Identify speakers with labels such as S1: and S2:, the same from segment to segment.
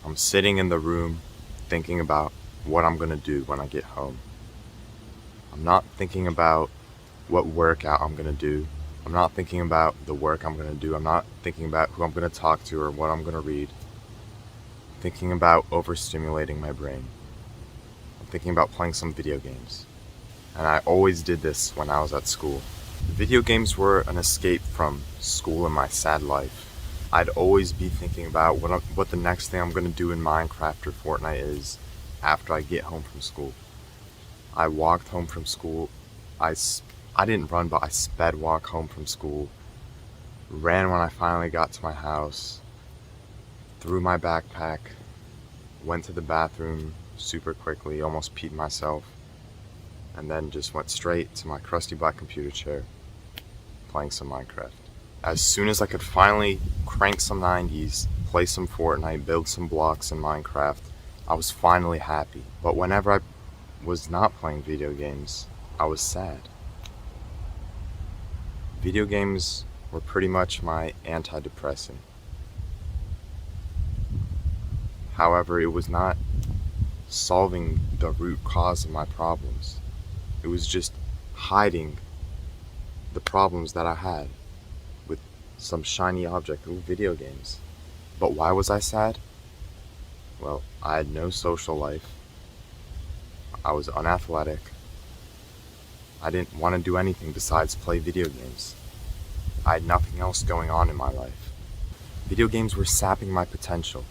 S1: I'm sitting in the room thinking about what I'm gonna do when I get home. I'm not thinking about what workout I'm gonna do. I'm not thinking about the work I'm gonna do. I'm not thinking about who I'm gonna talk to or what I'm gonna read. I'm thinking about overstimulating my brain. I'm thinking about playing some video games. And I always did this when I was at school. Video games were an escape from school and my sad life. I'd always be thinking about what the next thing I'm going to do in Minecraft or Fortnite is after I get home from school. I walked home from school. I didn't run, but I sped walk home from school. Ran when I finally got to my house. Threw my backpack. Went to the bathroom super quickly, almost peed myself. And then just went straight to my crusty black computer chair, playing some Minecraft. As soon as I could finally crank some 90s, play some Fortnite, build some blocks in Minecraft, I was finally happy. But whenever I was not playing video games, I was sad. Video games were pretty much my antidepressant. However, it was not solving the root cause of my problems. It was just hiding the problems that I had with some shiny object, video games. But why was I sad? Well, I had no social life. I was unathletic. I didn't want to do anything besides play video games. I had nothing else going on in my life. Video games were sapping my potential.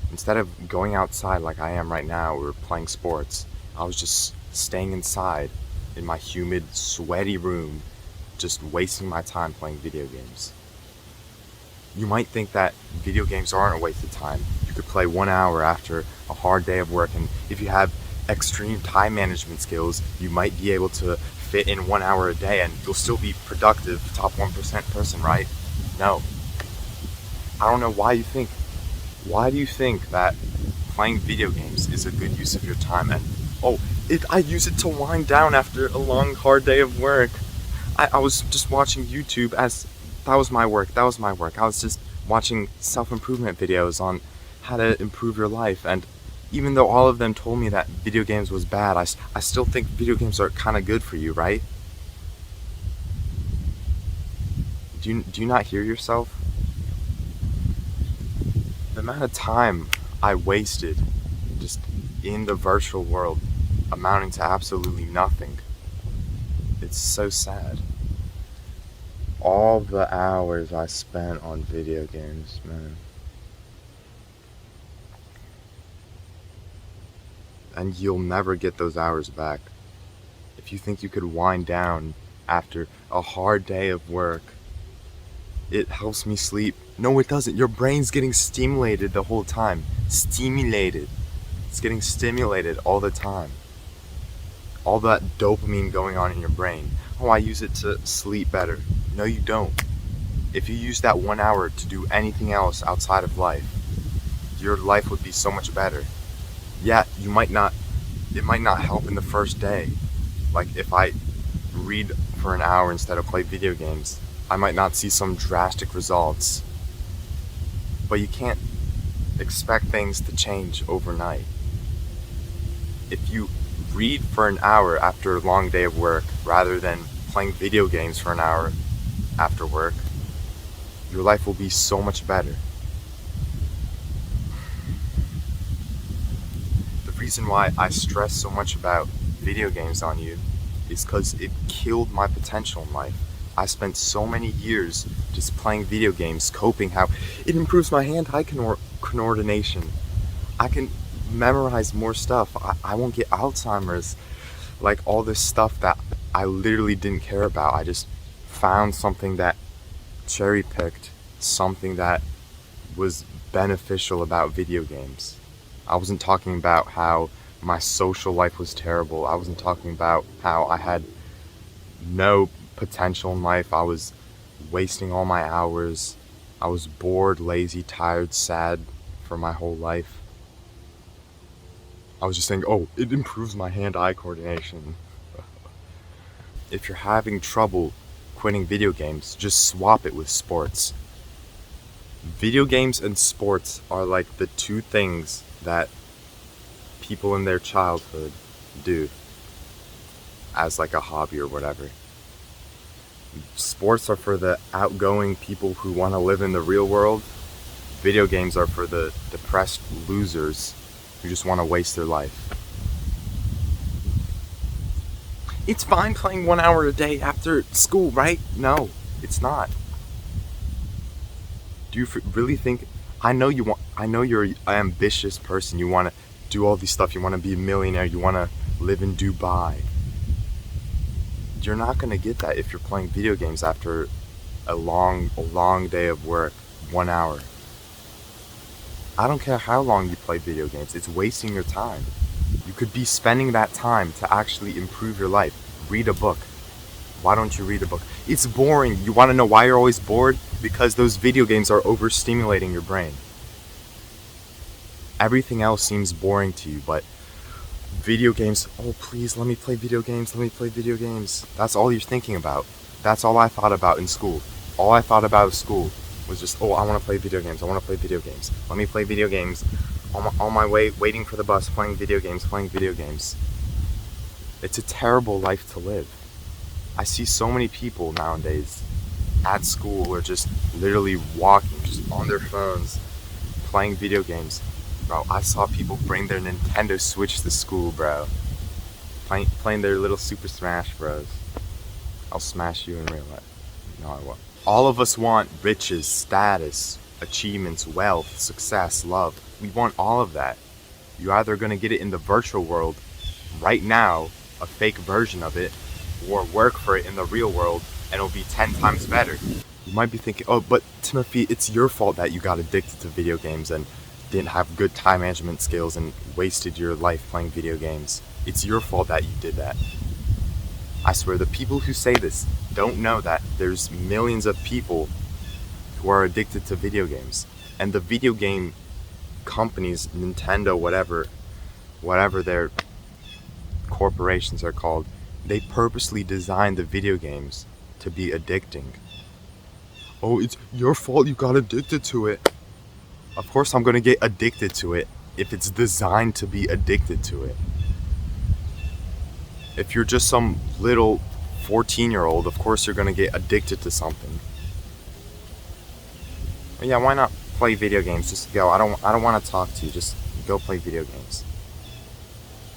S1: Instead of going outside like I am right now or playing sports, I was just staying inside in my humid, sweaty room, just wasting my time playing video games. You might think that video games aren't a waste of time. You could play 1 hour after a hard day of work, and if you have extreme time management skills, you might be able to fit in 1 hour a day and you'll still be productive, top 1% person, right? No. I don't know why you think. Why do you think that playing video games is a good use of your time? And I use it to wind down after a long, hard day of work. I was just watching YouTube as that was my work. I was just watching self-improvement videos on how to improve your life. And even though all of them told me that video games was bad, I still think video games are kind of good for you, right? Do you not hear yourself? The amount of time I wasted just in the virtual world amounting to absolutely nothing. It's so sad. All the hours I spent on video games, man. And you'll never get those hours back. If you think you could wind down after a hard day of work, it helps me sleep. No, it doesn't. Your brain's getting stimulated the whole time. Stimulated. It's getting stimulated all the time. All that dopamine going on in your brain. Oh, I use it to sleep better. No, you don't. If you use that 1 hour to do anything else outside of life, your life would be so much better. Yeah, it might not help in the first day. Like if I read for an hour instead of play video games, I might not see some drastic results. But you can't expect things to change overnight. If you read for an hour after a long day of work rather than playing video games for an hour after work, your life will be so much better. The reason why I stress so much about video games on you is because it killed my potential in life. I spent so many years just playing video games, coping how it improves my hand-eye coordination. I can memorize more stuff. I won't get Alzheimer's. Like all this stuff that I literally didn't care about. I just found something that cherry-picked, something that was beneficial about video games. I wasn't talking about how my social life was terrible. I wasn't talking about how I had no potential in life. I was wasting all my hours. I was bored, lazy, tired, sad for my whole life. I was just saying, oh, it improves my hand-eye coordination. If you're having trouble quitting video games, just swap it with sports. Video games and sports are like the two things that people in their childhood do as like a hobby or whatever. Sports are for the outgoing people who want to live in the real world. Video games are for the depressed losers who just want to waste their life. It's fine playing 1 hour a day after school, right? No, it's not. Do you really think? I know you're an ambitious person. You want to do all these stuff. You want to be a millionaire. You want to live in Dubai. You're not gonna get that if you're playing video games after a long day of work. 1 hour. I don't care how long you play video games. It's wasting your time. You could be spending that time to actually improve your life. Read a book. Why don't you read a book? It's boring. You want to know why you're always bored? Because those video games are overstimulating your brain. Everything else seems boring to you, but video games, oh please let me play video games, let me play video games. That's all you're thinking about. That's all I thought about in school. All I thought about in school was just, oh, I want to play video games, I want to play video games. Let me play video games. On my way, waiting for the bus, playing video games. It's a terrible life to live. I see so many people nowadays at school who are just literally walking, just on their phones, playing video games. Bro, I saw people bring their Nintendo Switch to school, bro. Playing their little Super Smash Bros. I'll smash you in real life. No, I won't. All of us want riches, status, achievements, wealth, success, love. We want all of that. You're either going to get it in the virtual world right now, a fake version of it, or work for it in the real world and it'll be 10 times better. You might be thinking, oh, but Timothy, it's your fault that you got addicted to video games and didn't have good time management skills and wasted your life playing video games. It's your fault that you did that. I swear, the people who say this don't know that there's millions of people who are addicted to video games. And the video game companies, Nintendo, whatever their corporations are called, they purposely designed the video games to be addicting. Oh, it's your fault you got addicted to it. Of course I'm gonna get addicted to it if it's designed to be addicted to it. If you're just some little 14-year-old, of course you're gonna get addicted to something. But yeah, why not play video games? Just go. I don't want to talk to you. Just go play video games.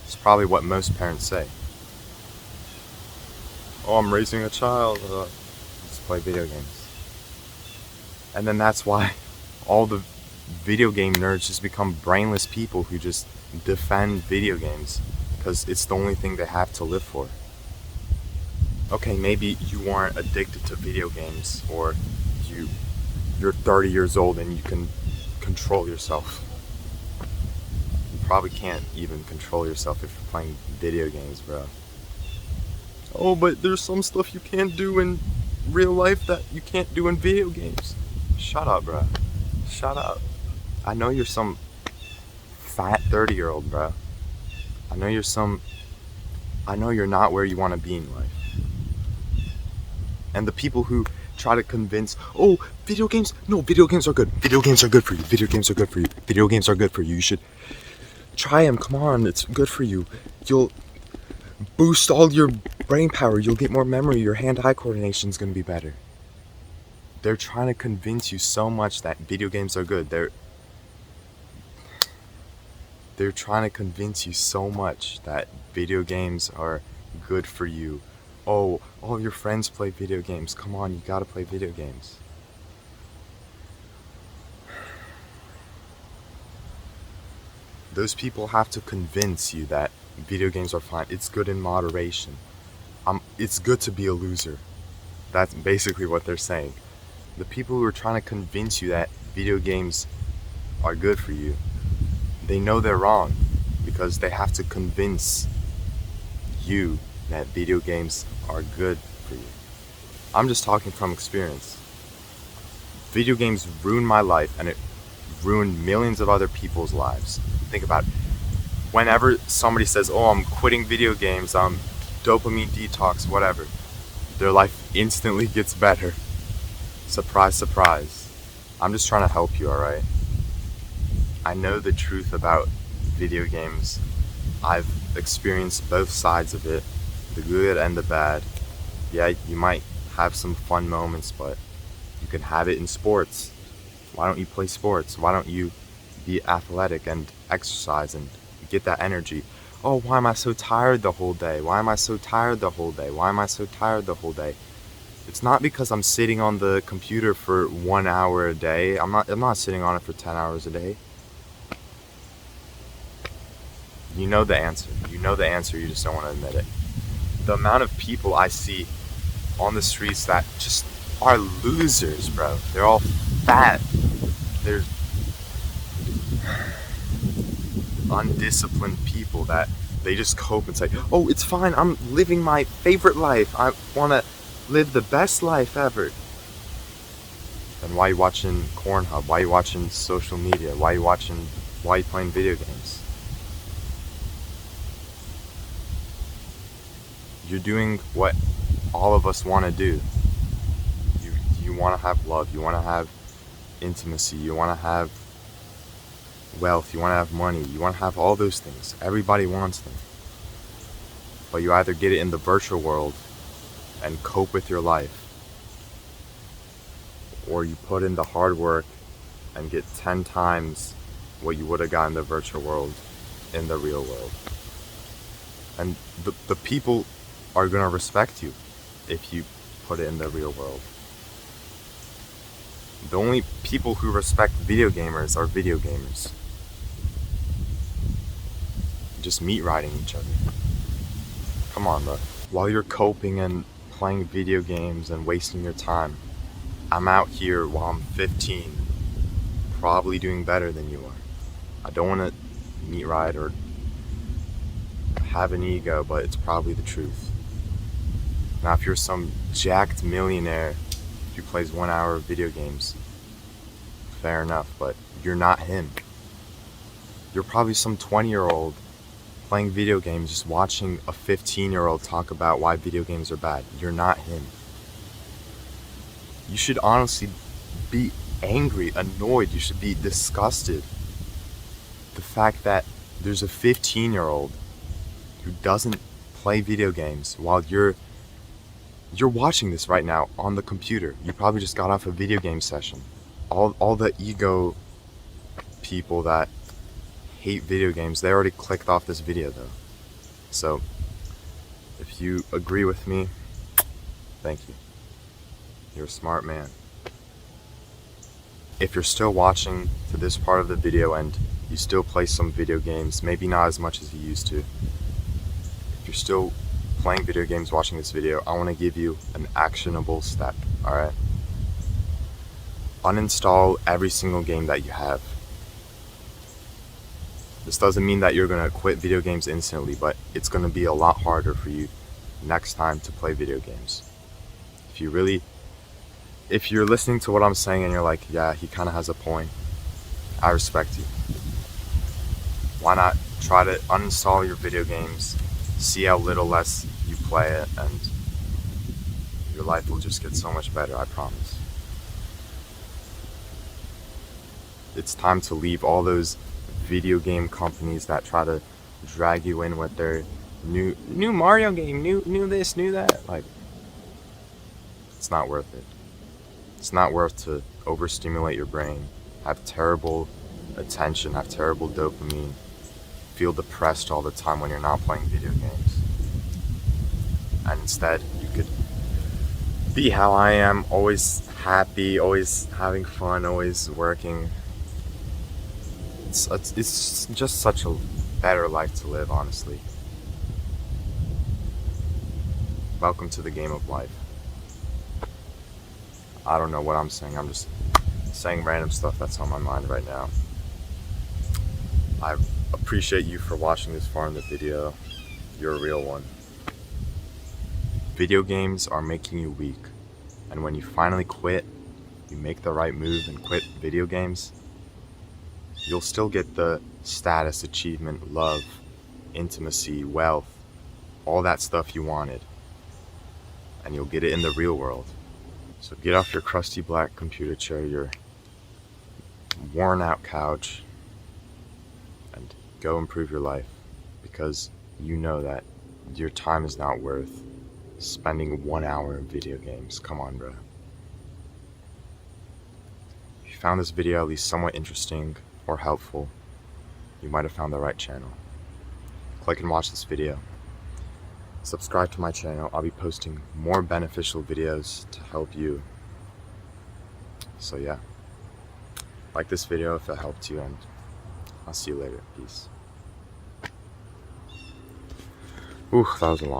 S1: It's probably what most parents say. Oh, I'm raising a child. Let's play video games. And then that's why all the video game nerds just become brainless people who just defend video games because it's the only thing they have to live for. Okay, maybe you aren't addicted to video games, or you're 30 years old and you can control yourself. You probably can't even control yourself if you're playing video games, bro. Oh, but there's some stuff you can't do in real life that you can't do in video games. Shut up, bro. Shut up. I know you're some fat 30-year-old, bro. I know you're not where you want to be in life. And the people who try to convince, oh, video games are good. Video games are good for you. Video games are good for you. Video games are good for you. You should try them. Come on, it's good for you. You'll boost all your brain power. You'll get more memory. Your hand-eye coordination is going to be better. They're trying to convince you so much that video games are good. They're trying to convince you so much that video games are good for you. Oh, all your friends play video games. Come on, you gotta play video games. Those people have to convince you that video games are fine. It's good in moderation. It's good to be a loser. That's basically what they're saying. The people who are trying to convince you that video games are good for you, they know they're wrong because they have to convince you that video games are good for you. I'm just talking from experience. Video games ruined my life and it ruined millions of other people's lives. Think about it. Whenever somebody says, oh, I'm quitting video games, dopamine detox, whatever, their life instantly gets better. Surprise, surprise. I'm just trying to help you, alright? I know the truth about video games. I've experienced both sides of it, the good and the bad. Yeah, you might have some fun moments, but you can have it in sports. Why don't you play sports? Why don't you be athletic and exercise and get that energy? Oh, why am I so tired the whole day? Why am I so tired the whole day? Why am I so tired the whole day? It's not because I'm sitting on the computer for 1 hour a day. I'm not sitting on it for 10 hours a day. You know the answer. You know the answer, you just don't want to admit it. The amount of people I see on the streets that just are losers, bro. They're all fat. They're undisciplined people that they just cope and say, oh, it's fine, I'm living my favorite life. I want to live the best life ever. Then why are you watching Pornhub? Why are you watching social media? Why are you playing video games? You're doing what all of us want to do. You want to have love, you want to have intimacy, you want to have wealth, you want to have money, you want to have all those things. Everybody wants them. But you either get it in the virtual world and cope with your life, or you put in the hard work and get 10 times what you would have got in the virtual world in the real world. And the people are going to respect you if you put it in the real world. The only people who respect video gamers are video gamers. Just meat riding each other. Come on, bro. While you're coping and playing video games and wasting your time, I'm out here while I'm 15, probably doing better than you are. I don't want to meat ride or have an ego, but it's probably the truth. Now, if you're some jacked millionaire who plays 1 hour of video games, fair enough, but you're not him. You're probably some 20-year-old playing video games, just watching a 15-year-old talk about why video games are bad. You're not him. You should honestly be angry, annoyed. You should be disgusted. The fact that there's a 15-year-old who doesn't play video games while you're watching this right now on the computer. You probably just got off a video game session. All the ego people that hate video games, they already clicked off this video though. So if you agree with me, thank you. You're a smart man. If you're still watching to this part of the video and you still play some video games, maybe not as much as you used to, if you're still playing video games watching this video, I want to give you an actionable step, alright? Uninstall every single game that you have. This doesn't mean that you're going to quit video games instantly, but it's going to be a lot harder for you next time to play video games. If you're listening to what I'm saying and you're like, yeah, he kind of has a point, I respect you. Why not try to uninstall your video games, see how little less you play it, and your life will just get so much better, I promise. It's time to leave all those video game companies that try to drag you in with their new Mario game, new this, new that. Like, it's not worth it. It's not worth to overstimulate your brain, have terrible attention, have terrible dopamine, feel depressed all the time when you're not playing video games. And instead, you could be how I am, always happy, always having fun, always working. It's just such a better life to live, honestly. Welcome to the game of life. I don't know what I'm saying. I'm just saying random stuff that's on my mind right now. I appreciate you for watching this far in the video. You're a real one. Video games are making you weak. And when you finally quit, you make the right move and quit video games, you'll still get the status, achievement, love, intimacy, wealth, all that stuff you wanted. And you'll get it in the real world. So get off your crusty black computer chair, your worn out couch and go improve your life, because you know that your time is not worth spending 1 hour in video games. Come on, bro. If you found this video at least somewhat interesting or helpful, you might have found the right channel. Click and watch this video. Subscribe to my channel. I'll be posting more beneficial videos to help you. So yeah, like this video if it helped you, and I'll see you later. Peace. Ooh, that was a long